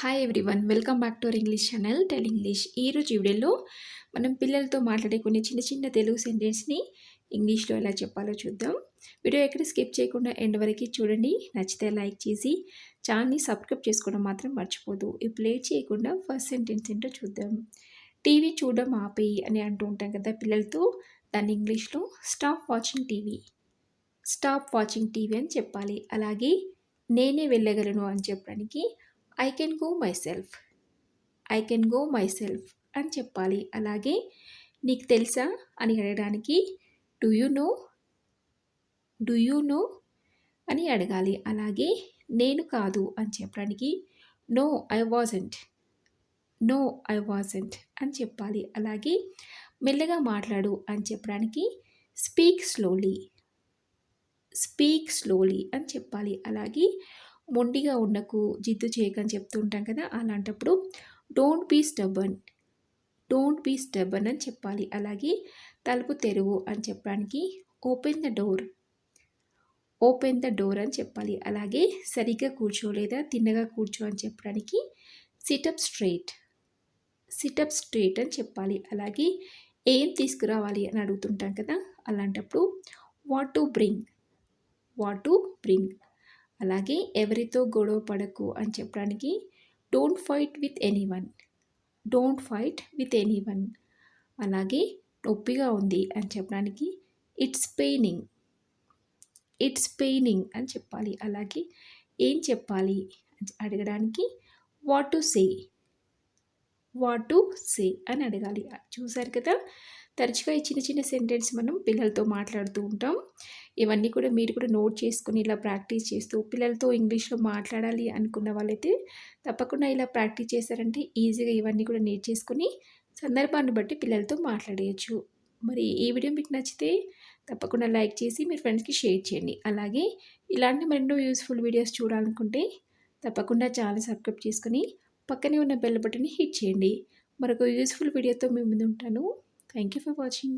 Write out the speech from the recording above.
Hi everyone, welcome back to our English channel tell English. ఈరోజు వీడియోలో మనం పిల్లలతో మాట్లాడే కొన్ని చిన్న చిన్న తెలుగు సెంటెన్స్ని ఇంగ్లీష్లో ఎలా చెప్పాలో చూద్దాం. వీడియో ఎక్కడ స్కిప్ చేయకుండా ఎండ్ వరకు చూడండి. నచ్చితే లైక్ చేసి ఛానల్ని సబ్స్క్రైబ్ చేసుకోవడం మాత్రం మర్చిపోదు. ఇప్పుడు లేట్ చేయకుండా ఫస్ట్ సెంటెన్స్ ఏంటో చూద్దాం. టీవీ చూడడం ఆపేయి అని అంటూ ఉంటాం కదా పిల్లలతో. దాన్ని ఇంగ్లీష్లో stop watching TV, stop watching TV అని చెప్పాలి. అలాగే నేనే వెళ్ళగలను అని చెప్పడానికి I can go myself, I can go myself అని చెప్పాలి. అలాగే నీకు తెలుసా అని అడగడానికి do you know, do you know అని అడగాలి. అలాగే నేను కాదు అని చెప్పడానికి no I wasn't, no I wasn't అని చెప్పాలి. అలాగే మెల్లగా మాట్లాడు అని చెప్పడానికి స్పీక్ స్లోలీ, స్పీక్ స్లోలీ అని చెప్పాలి. అలాగే మొండిగా ఉండకు, జిద్దు చేయకని చెప్తూ ఉంటాం కదా, అలాంటప్పుడు don't be stubborn, don't be stubborn అని చెప్పాలి. అలాగే తలుపు తెరువు అని చెప్పడానికి open the door, open the door అని చెప్పాలి. అలాగే సరిగ్గా కూర్చో లేదా తిన్నగా కూర్చో అని చెప్పడానికి సిటప్ స్ట్రైట్, సిటప్ స్ట్రైట్ అని చెప్పాలి. అలాగే ఏం తీసుకురావాలి అని అడుగుతుంటాం కదా, అలాంటప్పుడు what to bring, what to bring. అలాగే ఎవరితో గొడవ పడకు అని చెప్పడానికి don't fight with anyone, don't fight with anyone. అలాగే నొప్పిగా ఉంది అని చెప్పడానికి ఇట్స్ పెయినింగ్, ఇట్స్ పెయినింగ్ అని చెప్పాలి. అలాగే ఏం చెప్పాలి అడగడానికి what to say, what to say అని అడగాలి. చూసారు కదా, తరచుగా ఈ చిన్న చిన్న సెంటెన్స్ మనం పిల్లలతో మాట్లాడుతూ ఉంటాం. ఇవన్నీ కూడా మీరు కూడా నోట్ చేసుకుని ఇలా ప్రాక్టీస్ చేస్తూ పిల్లలతో ఇంగ్లీష్లో మాట్లాడాలి అనుకున్న వాళ్ళైతే తప్పకుండా ఇలా ప్రాక్టీస్ చేశారంటే ఈజీగా ఇవన్నీ కూడా నేర్చేసుకుని సందర్భాన్ని బట్టి పిల్లలతో మాట్లాడేయచ్చు. మరి ఈ వీడియో మీకు నచ్చితే తప్పకుండా లైక్ చేసి మీ ఫ్రెండ్స్కి షేర్ చేయండి. అలాగే ఇలాంటి మరెన్నో యూస్ఫుల్ వీడియోస్ చూడాలనుకుంటే తప్పకుండా ఛానల్ సబ్స్క్రైబ్ చేసుకుని పక్కనే ఉన్న బెల్ బటన్ని హిట్ చేయండి. మరొక యూస్ఫుల్ వీడియోతో మీ ముందు ఉంటాను. Thank you for watching.